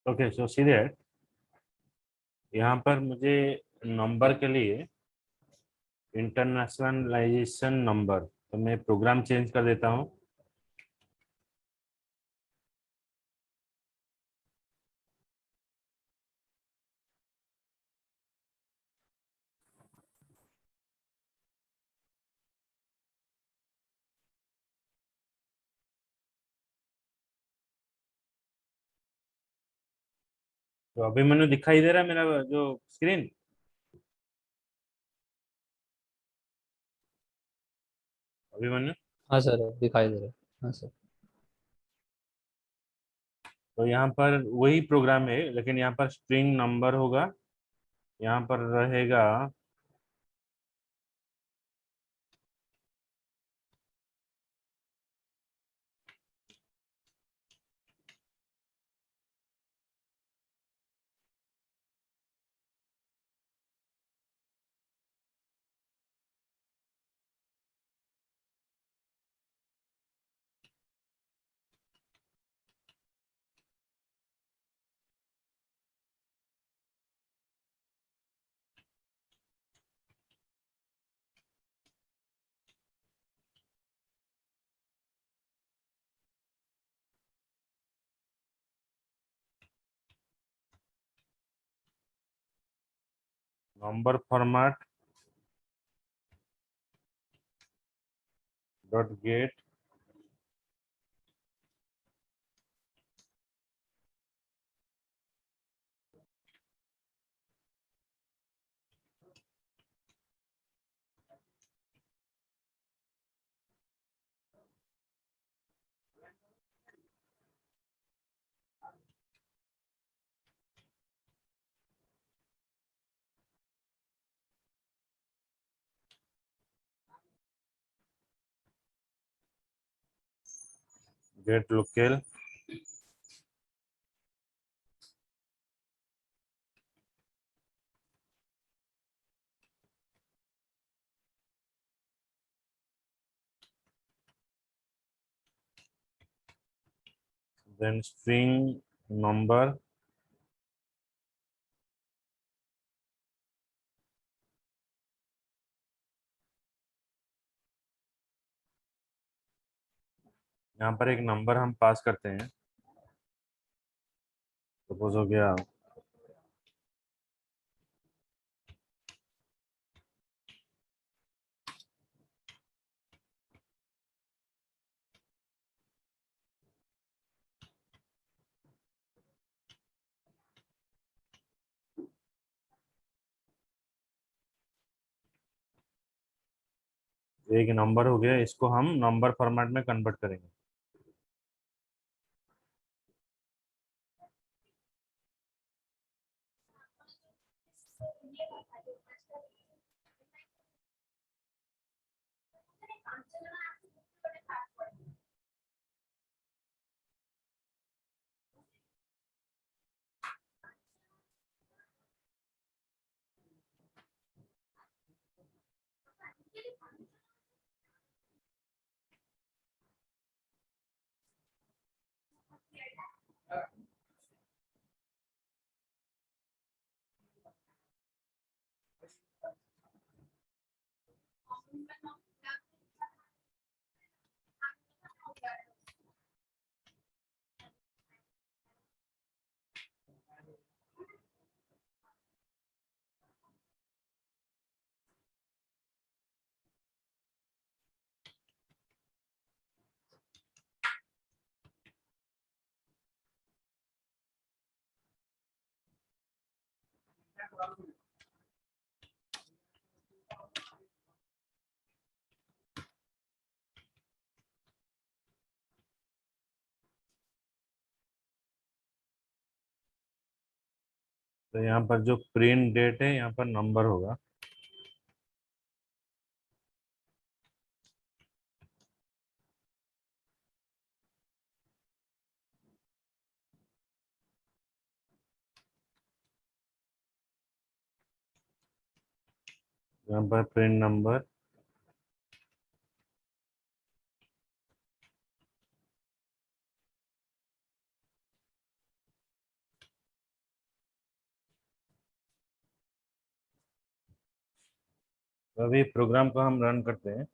Okay, so see that यहाँ पर मुझे नंबर के लिए इंटरनेशनलाइजेशन नंबर, तो मैं प्रोग्राम चेंज कर देता हूँ। तो अभिमन्यु दिखाई दे रहा है मेरा जो स्क्रीन? अभिमन्यु, हाँ सर, दिखाई दे रहा है। हाँ सर। तो यहाँ पर वही प्रोग्राम है, लेकिन यहाँ पर स्ट्रिंग नंबर होगा, यहाँ पर रहेगा number format dot get get local then string number यहाँ पर एक नंबर हम पास करते हैं। सपोज हो गया एक नंबर हो गया, इसको हम नंबर फॉर्मेट में कन्वर्ट करेंगे। तो यहाँ पर जो प्रिंट डेट है, यहाँ पर नंबर होगा। यहाँ पर प्रिंट नंबर अभी प्रोग्राम को हम रन करते हैं।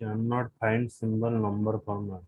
Can not find symbol number format.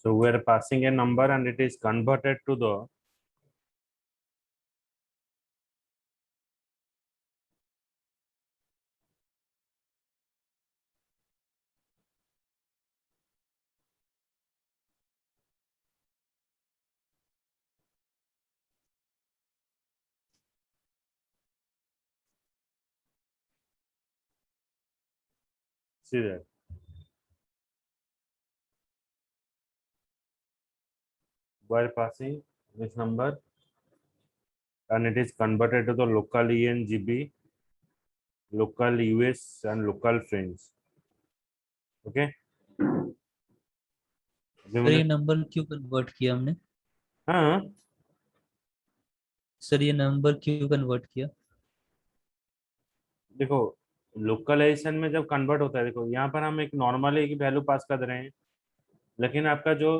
So we are passing a number and it is converted to the see that we are passing this number and it is converted to the local EN, GB, local US and local French. Okay. अभी sir मुझे ये number क्यों convert किया हमने? हाँ sir ये number क्यों convert किया? देखो लोकलाइजेशन में जब कन्वर्ट होता है, देखो यहाँ पर हम एक नॉर्मल एक वैल्यू पास कर रहे हैं, लेकिन आपका जो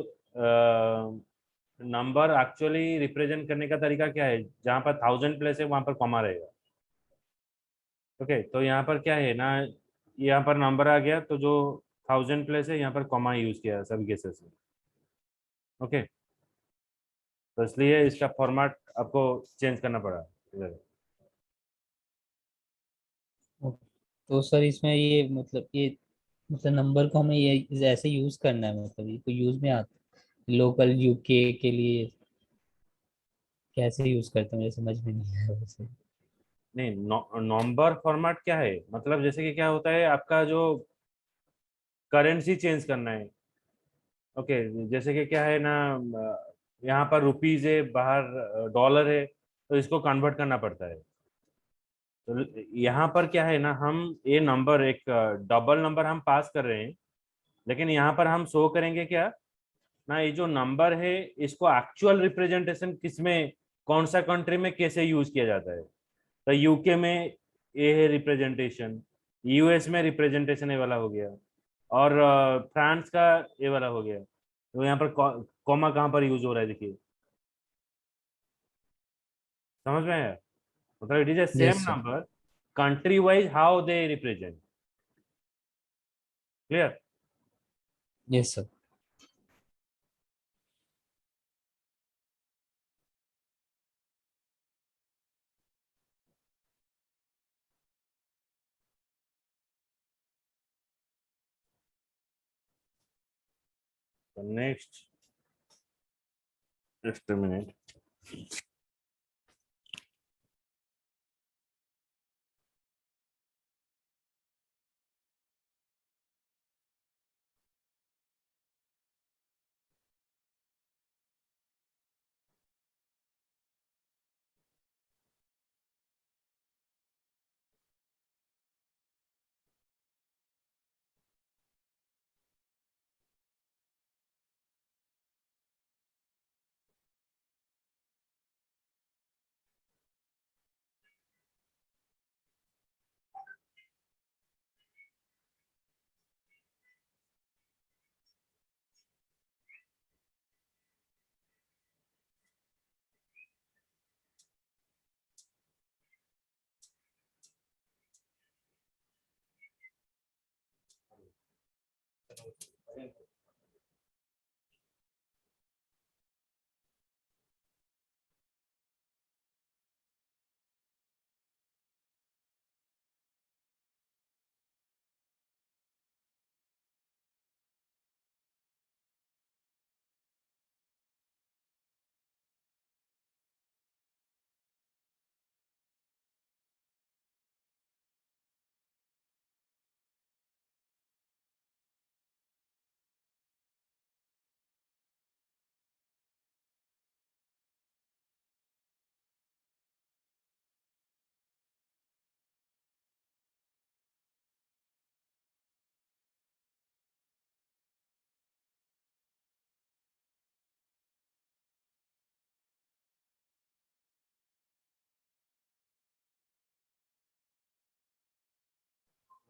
नंबर एक्चुअली रिप्रेजेंट करने का तरीका क्या है, जहाँ पर 1000 प्लेस है वहां पर कॉमा रहेगा। ओके, तो यहाँ पर क्या है ना, यहाँ पर नंबर आ गया तो जो 1000 प्लेस है यहाँ पर कॉमा यूज किया है सभी केसेस में। ओके, तो इसलिए इसका फॉर्मेट आपको चेंज करना पड़ा इधर। तो सर इसमें ये मतलब नंबर को हमें ये ऐसे यूज करना है, मतलब ये तो यूज में आता है लोकल यूके के लिए। कैसे यूज करते हैं मुझे समझ में नहीं आया वैसे। नहीं, नंबर फॉर्मेट क्या है, मतलब जैसे कि क्या होता है, आपका जो करेंसी चेंज करना है। ओके, जैसे कि क्या है ना, यहाँ पर रुपीज है, बाहर डॉलर है, तो इसको कन्वर्ट करना पड़ता है। तो यहाँ पर क्या है ना, हम ये नंबर एक डबल नंबर हम पास कर रहे हैं, लेकिन यहाँ पर हम शो करेंगे क्या ना, ये जो नंबर है इसको एक्चुअल रिप्रेजेंटेशन किसमें, कौन सा कंट्री में कैसे यूज किया जाता है। तो यूके में ये है रिप्रेजेंटेशन, यूएस में रिप्रेजेंटेशन ये वाला हो गया, और फ्रांस का ये वाला हो गया। तो यहाँ पर कॉमा कहाँ पर यूज हो रहा है, देखिए, समझ में आया? मतलब it is a same yes sir. Number, country wise how they represent. Clear? Yes sir. Next, just a minute.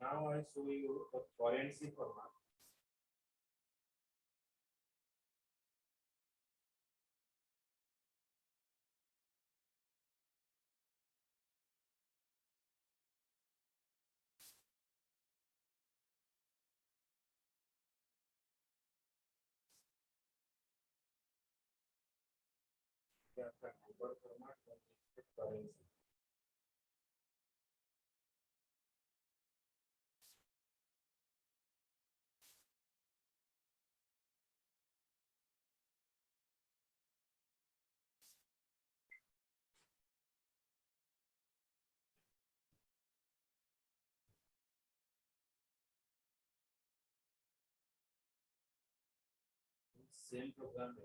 Now I show you the currency format. Number format, currency. Same program.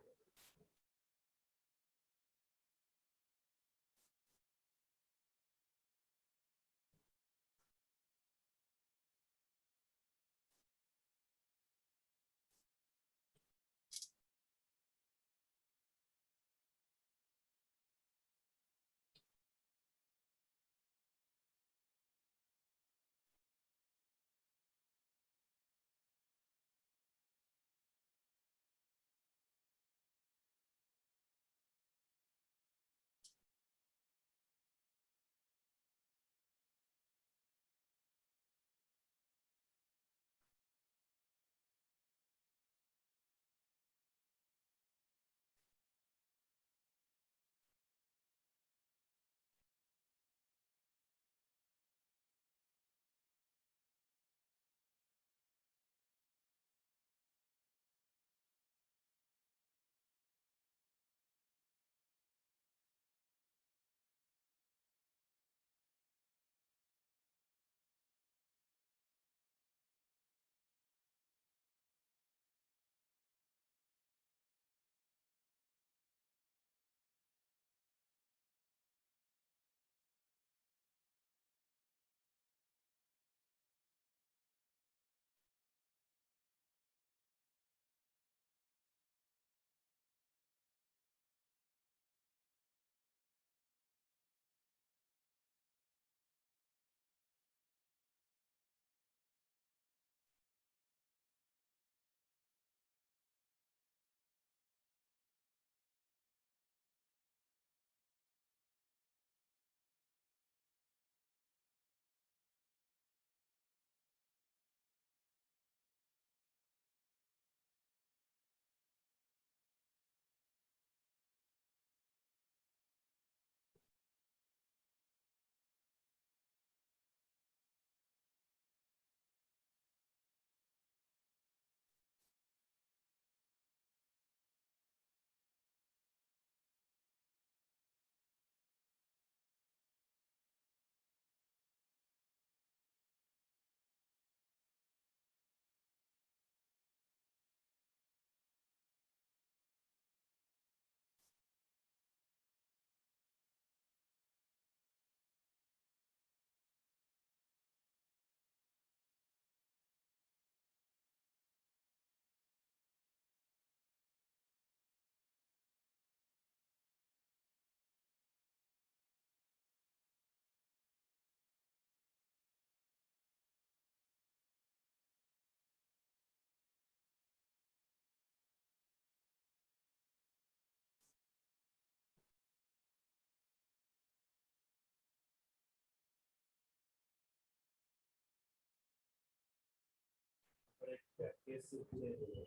पर एक case change हो गया।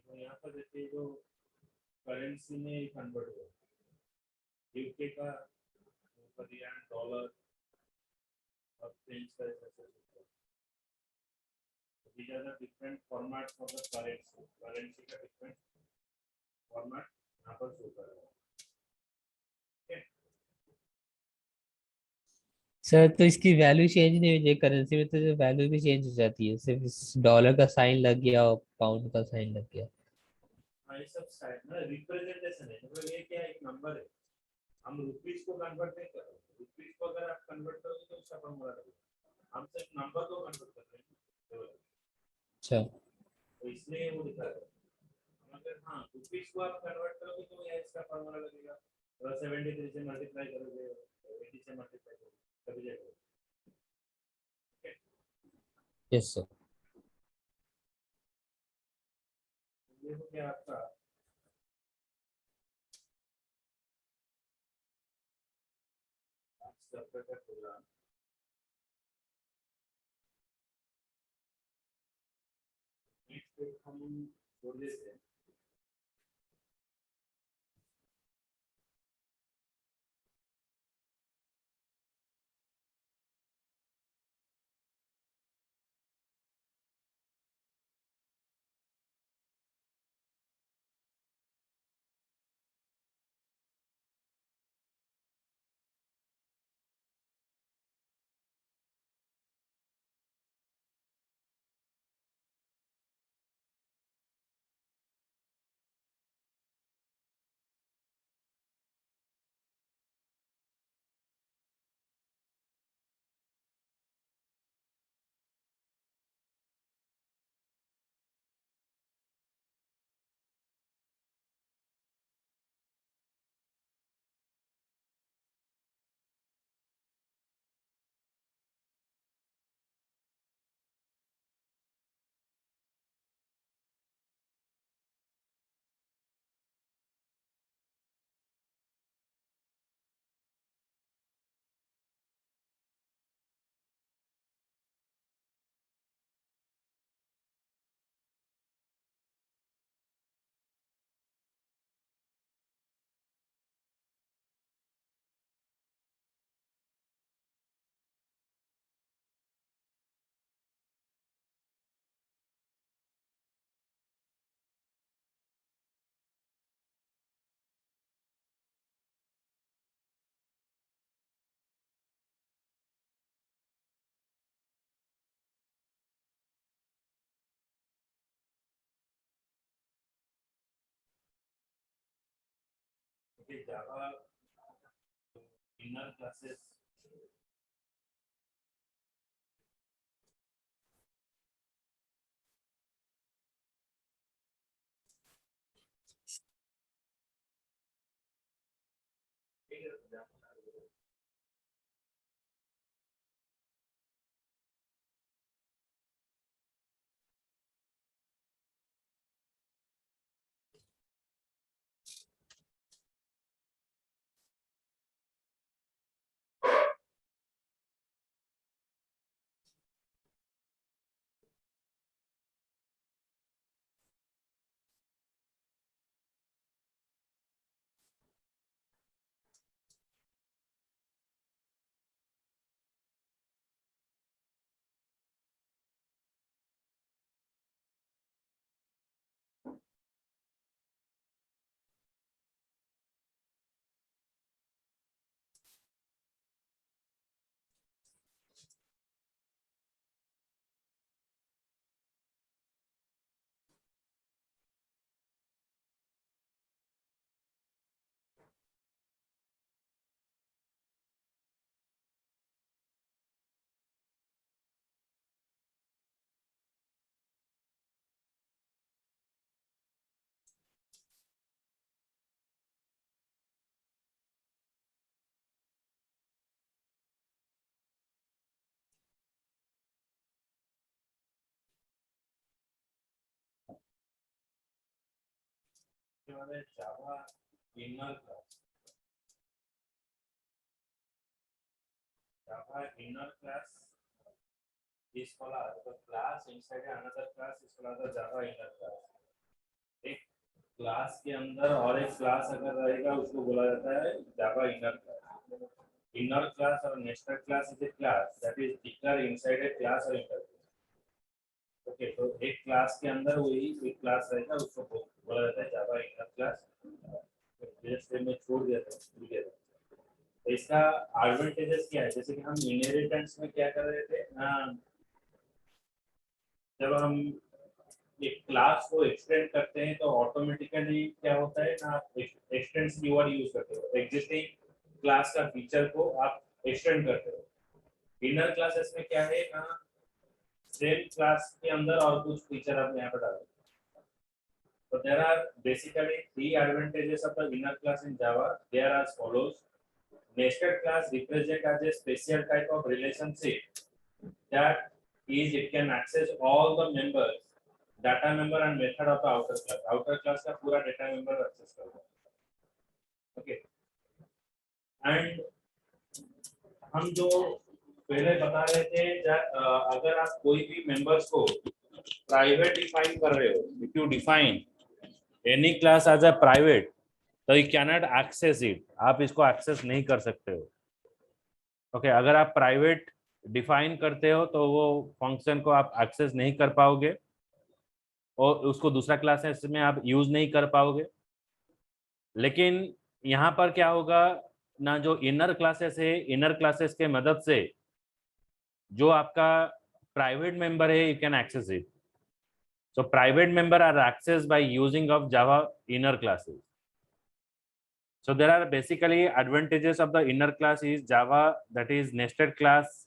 तो यहाँ पर देखिए जो currency में कन्वर्ट हुआ यूके का रियान डॉलर और फ्रेंच का ऐसे these are the different formats of the currency का different format यहाँ पर शो कर रहा है। सर तो इसकी वैल्यू चेंज नहीं हुई करेंसी में, तो वैल्यू भी चेंज हो जाती है, सिर्फ डॉलर का साइन लग गया और पाउंड का साइन लग गया। हाँ ये सब साइड ना रिप्रेजेंटेशन है, मतलब ये क्या एक नंबर है, हम रुपीस को कन्वर्ट नहीं कर रहे, रुपीस को अगर आप कन्वर्ट करोगे तो उसका फॉर्मूला लगेगा, हम सिर्फ नंबर को कन्वर्ट कर रहे हैं। अच्छा, तो इसलिए वो दिखा रहा है, अगर हाँ रुपीस को आप कन्वर्ट करोगे तो ये इसका फॉर्मूला लगेगा, अगर 73 से मल्टीप्लाई करोगे 80 से मल्टीप्लाई करोगे तभी जाएगा। Yes sir. ये हो गया आपका चैप्टर का प्रोग्राम। हम छोड़ देते हैं। Okay, Java inner classes उसके बाद है Java inner class. Java inner class is called the class inside another class is called the Java inner class। एक क्लास के अंदर और एक क्लास अगर रहेगा उसको बोला जाता है Java inner class। Inner class और nested class is a class that is declared inside a class or interface। Okay, तो एक क्लास के अंदर वही एक क्लास रहेगा उसको बोला जाता है Java inner class। जैसे मैं छोड़ दिया था तो इसका एडवांटेजेस क्या है, जैसे कि हम इनहेरिटेंस में क्या कर रहे थे, जब हम एक क्लास को एक्सटेंड करते हैं तो ऑटोमेटिकली क्या होता है ना, एक्सटेंड कीवर्ड यूज करते हो, एग्जिस्टिंग क्लास का फीचर को आप एक्सटेंड करते हो। इनर क्लासेस में क्या है ना, सेम क्लास के अंदर और कुछ फीचर आप यहाँ पर डालो। So there are basically three advantages of the inner class in Java. They are as follows. Nested class represent as a special type of relationship that is it can access all the members, data member and method of the outer class। outer class का पूरा data member access करता है। Okay, and हम जो पहले बता रहे थे, अगर आप कोई भी मेंबर्स को प्राइवेट डिफाइन कर रहे हो, if you define any class as a private, तो you cannot access it, आप इसको एक्सेस नहीं कर सकते हो। ओके, अगर आप प्राइवेट डिफाइन करते हो तो वो फंक्शन को आप एक्सेस नहीं कर पाओगे और उसको दूसरा क्लासेस में आप यूज नहीं कर पाओगे। लेकिन यहाँ पर क्या होगा ना, जो इनर क्लासेस है, इनर क्लासेस के मदद से जो आपका प्राइवेट मेंबर है, you can access it. So private member are accessed by using of Java inner classes. So there are basically advantages of the inner class is Java, that is nested class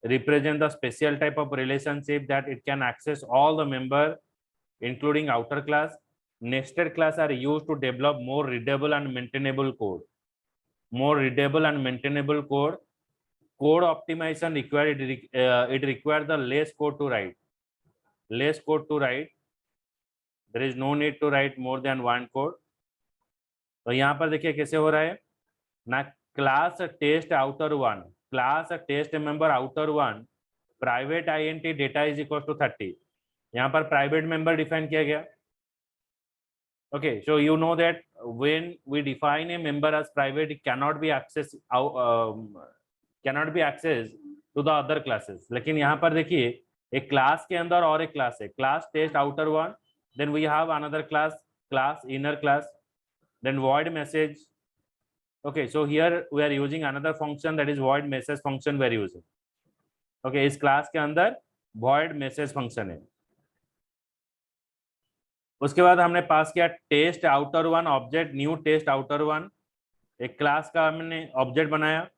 represent the special type of relationship that it can access all the member including outer class. Nested class are used to develop more readable and maintainable code. More readable and maintainable code. Code optimization required, it requires the less code to write. Less code to write, there is no need to write more than one code। तो यहाँ पर देखिए कैसे हो रहा है ना, class test outer one, class test member outer one, private INT data is equal to 30। यहाँ पर प्राइवेट मेंबर डिफाइन किया गया। Okay, so you know that when we define a member as private, it cannot be access to the other classes. लेकिन यहाँ पर देखिए एक class के अंदर और एक क्लास है, class test outer one, then we have another class, class inner class, then void message। okay, so here we are using another function, that is void message function we are using। okay, इस class के अंदर void message function है। उसके बाद हमने pass किया test outer one object, new test outer one, एक class का हमने ऑब्जेक्ट बनाया।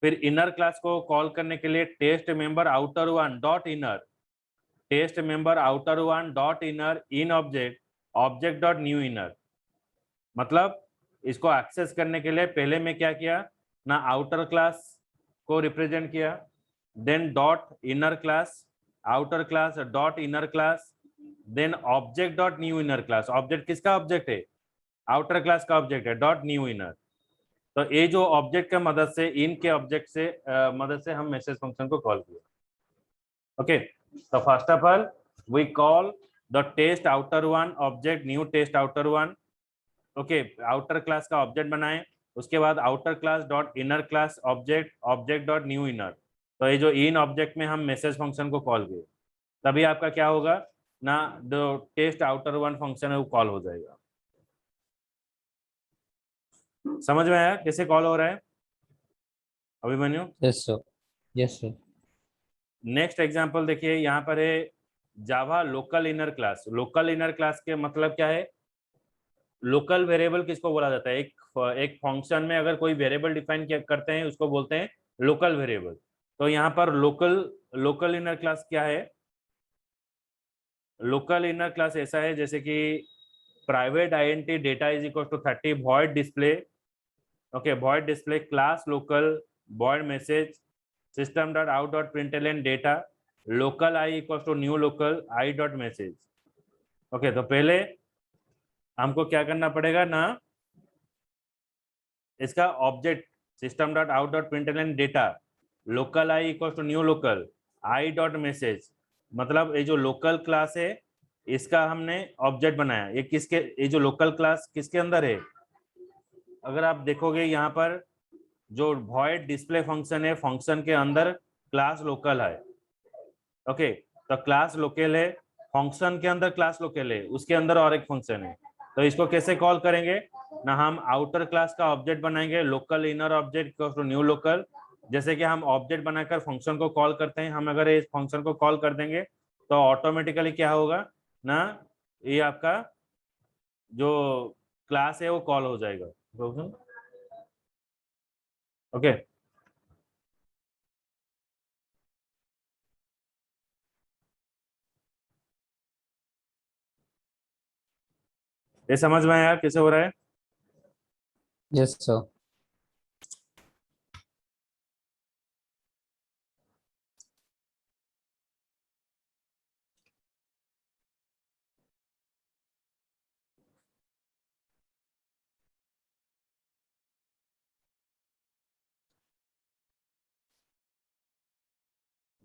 फिर इनर क्लास को कॉल करने के लिए test member outer one dot inner, test member outer one dot inner in object, object dot new inner. मतलब इसको एक्सेस करने के लिए पहले में क्या किया ना, आउटर क्लास को रिप्रेजेंट किया, then dot inner class, outer class dot inner class, then object dot new inner class. Object किसका ऑब्जेक्ट है, आउटर क्लास का ऑब्जेक्ट है, डॉट न्यू इनर। तो ये जो ऑब्जेक्ट के मदद से, इनके ऑब्जेक्ट से मदद से हम मैसेज फंक्शन को कॉल किया। Okay, so first of all we call the test outer one object new test outer one। okay, outer class का ऑब्जेक्ट बनाए, उसके बाद outer class dot inner class object, object dot new inner। तो ये जो इन object में हम message function को कॉल किए, तभी आपका क्या होगा ना, जो टेस्ट आउटर वन फंक्शन है वो कॉल हो जाएगा। समझ में आया कैसे कॉल हो रहा है Abhimanyu? Yes sir, yes sir. Next example देखिए, यहाँ पर है Java local inner class. Local inner class के मतलब क्या है, लोकल वेरिएबल किसको बोला जाता है, एक फंक्शन में अगर कोई वेरिएबल डिफाइन करते हैं उसको बोलते हैं लोकल वेरिएबल। तो यहाँ पर लोकल इनर क्लास क्या है, लोकल इनर क्लास ऐसा है जैसे कि private INT data is equal to 30, void display। Okay, void display class local, void message system dot out dot println data, local I equals to new local I dot message। Okay, तो पहले हमको क्या करना पड़ेगा ना, इसका object system dot out dot println data local I equal to new local I dot message, मतलब ये जो लोकल क्लास है इसका हमने ऑब्जेक्ट बनाया। ये किसके, ये जो लोकल क्लास किसके अंदर है, अगर आप देखोगे यहाँ पर जो वॉइड डिस्प्ले फंक्शन है, फंक्शन के अंदर क्लास लोकल है। ओके, तो क्लास लोकल है, फंक्शन के अंदर क्लास लोकल है, उसके अंदर और एक फंक्शन है। तो इसको कैसे कॉल करेंगे ना, हम आउटर क्लास का ऑब्जेक्ट बनाएंगे local inner object to new local. जैसे कि हम ऑब्जेक्ट बनाकर फंक्शन को कॉल करते हैं, हम अगर इस फंक्शन को कॉल कर देंगे तो ऑटोमेटिकली क्या होगा ना, ये आपका जो क्लास है वो कॉल हो जाएगा। ओके, ये समझ में आया कैसे हो रहा है? Yes sir.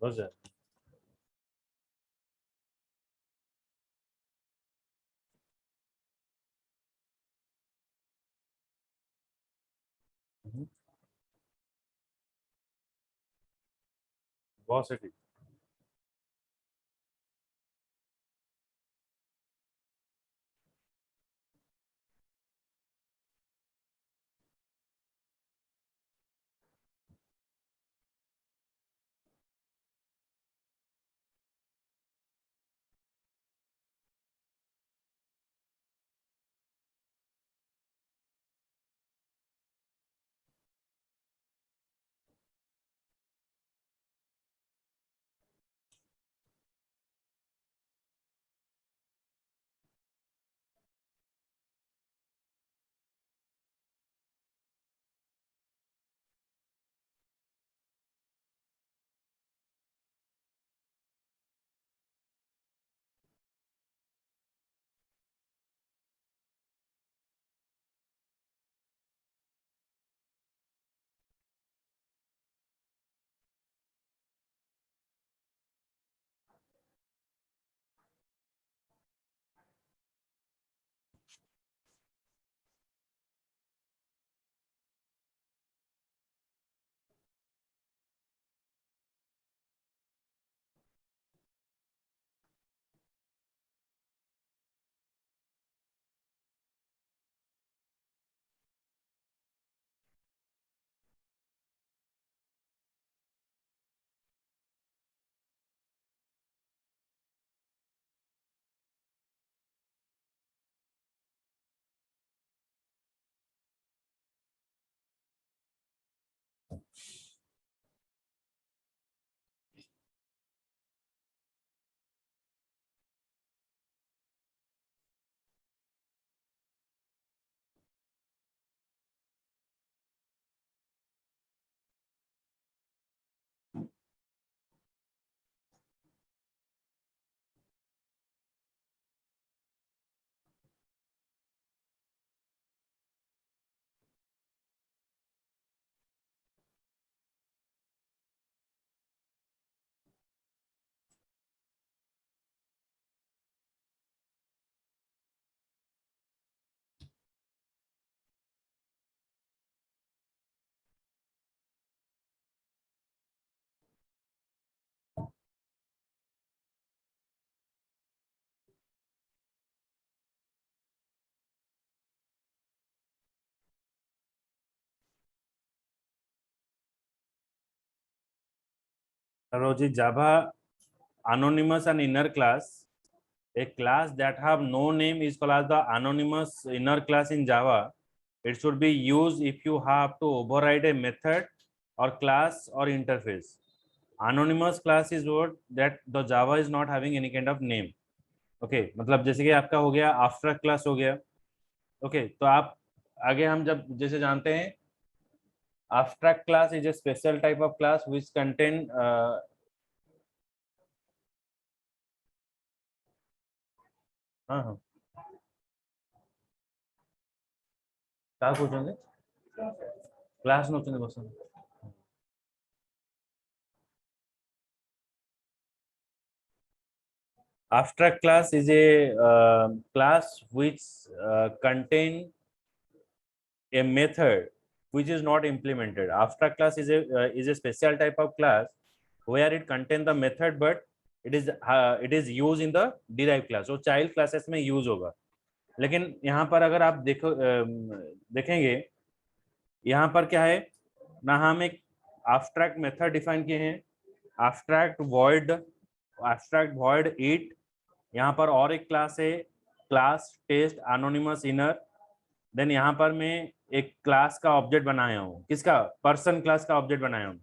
बस जाए। बहुत सही। Roji, Java anonymous and inner class. A class that have no name is called as the anonymous inner class in Java. It should be used if you have to override a method or class or interface. Anonymous class is what that the Java is not having any kind of name. Okay, मतलब जैसे कि आपका हो गया abstract class हो गया। Okay, तो आप आगे हम जब जैसे जानते हैं abstract class is a special type of class which contain हाँ हाँ क्या पूछेंगे? क्लास नोचने बस। Abstract class is a class which contain a method which is not implemented. Abstract class is a special type of class where it contains the method, but it is used in the derived class. So child classes में use होगा. लेकिन यहाँ पर अगर आप देखेंगे यहाँ पर क्या है ना, हम एक abstract method define किए हैं, abstract void it. यहाँ पर और एक क्लास है class test anonymous inner. Then यहाँ पर मैं एक क्लास का ऑब्जेक्ट बनाया हूँ, किसका? पर्सन क्लास का ऑब्जेक्ट बनाया हूँ.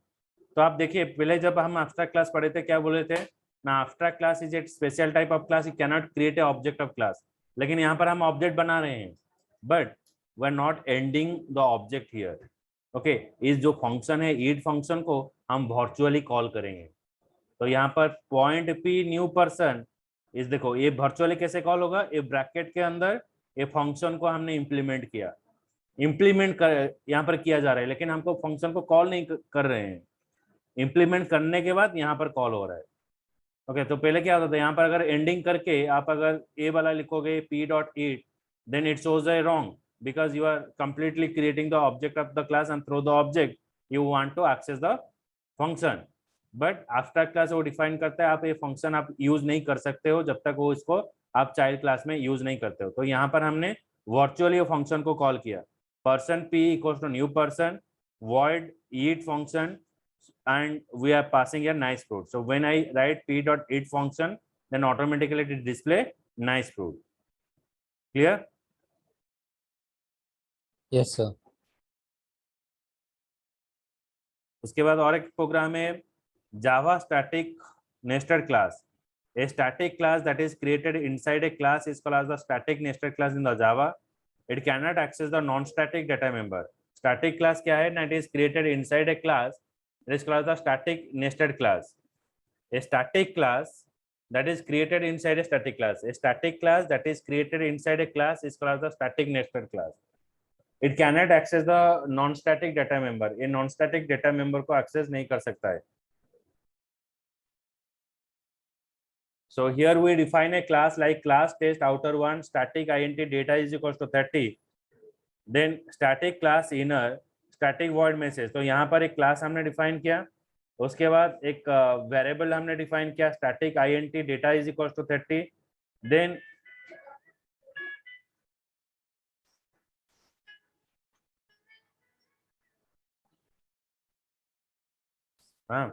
तो आप देखिए पहले जब हम एब्स्ट्रैक्ट क्लास पढ़े थे क्या बोले थे ना, abstract class is a special type of class, it can not create a object of class. लेकिन यहाँ पर हम ऑब्जेक्ट बना रहे हैं, but we are not ending the object here. Okay, इस जो फंक्शन है ईड फंक्शन को हम वर्चुअली कॉल करेंगे. तो यहाँ पर पॉइंट पी न्यू पर्सन इस, देखो ये वर्चुअली कैसे कॉल होगा, ये ब्रैकेट के अंदर ये फंक्शन को हमने इम्प्लीमेंट कर यहाँ पर किया जा रहा है, लेकिन हमको फंक्शन को कॉल नहीं कर रहे हैं. इम्प्लीमेंट करने के बाद यहाँ पर कॉल हो रहा है. ओके, तो पहले क्या होता था, यहाँ पर अगर एंडिंग करके आप अगर ए वाला लिखोगे p dot eat, then it shows a wrong because you are completely creating the object of the class, and through the object you want to access the function. But abstract class वो define करता है आप ये function आप use नहीं कर सकते हो जब तक वो इसको आप चाइल्ड क्लास में यूज नहीं करते हो. तो यहाँ पर हमने वर्चुअली वो फंक्शन को कॉल किया, person p equals to new person void eat function, and we are passing here nice fruit. So when I write p dot eat function, then automatically it display nice fruit. Clear? Yes sir. उसके बाद और एक program है Java static nested class. A static class that is created inside a class is called as the static nested class in the Java. It cannot access the non-static data member. Static class क्या है ना, it is created inside a class. It is called the static nested class. A static class that is created inside a static class. A static class that is created inside a class is called the static nested class. It cannot access the non-static data member. ये non-static data member को access नहीं कर सकता है. So here we define a class like class test outer one static int data is equals to 30. Then static class inner static void message. तो यहाँ पर एक क्लास हमने डिफाइन किया, उसके बाद एक वेरिएबल हमने डिफाइन किया static int data is equals to 30. Then हाँ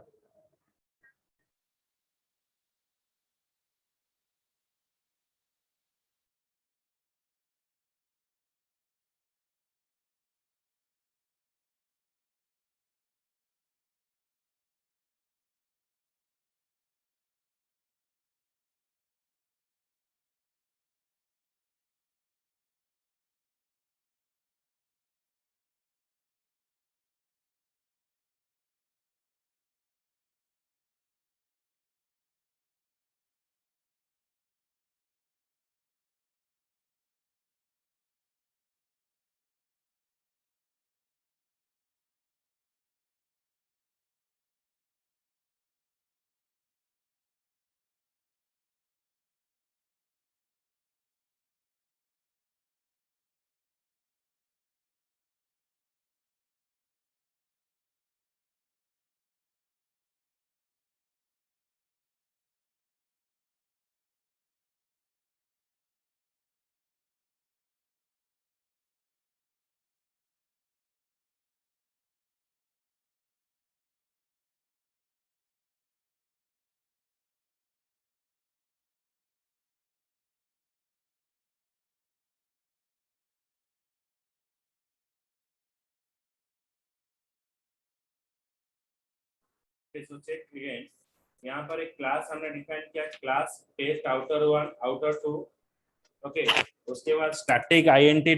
so check again. यहाँ पर एक क्लास हमने डिफाइन किया class test outer one outer two. Okay, उसके बाद static INT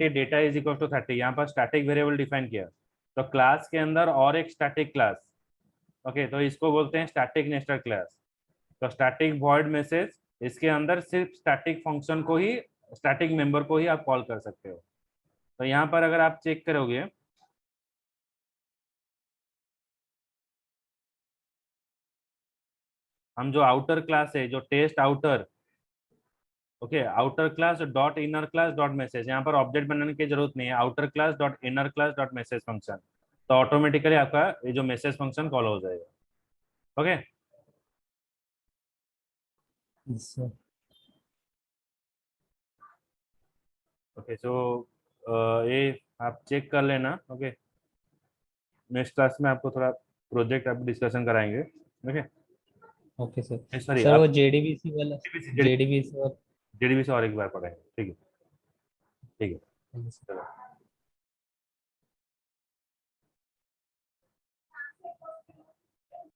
data is equal to 30. यहाँ पर स्टैटिक वेरिएबल डिफाइन किया, तो क्लास के अंदर और एक स्टैटिक क्लास. ओके, तो इसको बोलते हैं स्टैटिक नेस्टेड क्लास. तो स्टैटिक वॉइड मैसेज इसके अंदर सिर्फ स्टैटिक फंक्शन को ही स्टैटिक मेंबर को ही आप कॉल कर सकते हो। तो यहाँ पर अगर आप चेक करोगे, हम जो आउटर क्लास है, जो test outer, okay, outer class dot inner class dot message, यहाँ पर ऑब्जेक्ट बनाने की जरूरत नहीं है, outer class dot inner class dot message function, तो ऑटोमेटिकली आपका ये जो मैसेज फंक्शन कॉल हो जाएगा। ओके, सर ओके, सो ये आप चेक कर लेना। ओके, नेक्स्ट क्लास में आपको थोड़ा प्रोजेक्ट आप डिस्कशन कराएंगे। Okay, okay sir. Sorry, sir वो आप जेडीबीसी वाला, जेडीबीसी वाला। जेडीबी से और एक बार पढ़ाएंगे। ठीक है, ठीक है, Thank you, sir. चलो।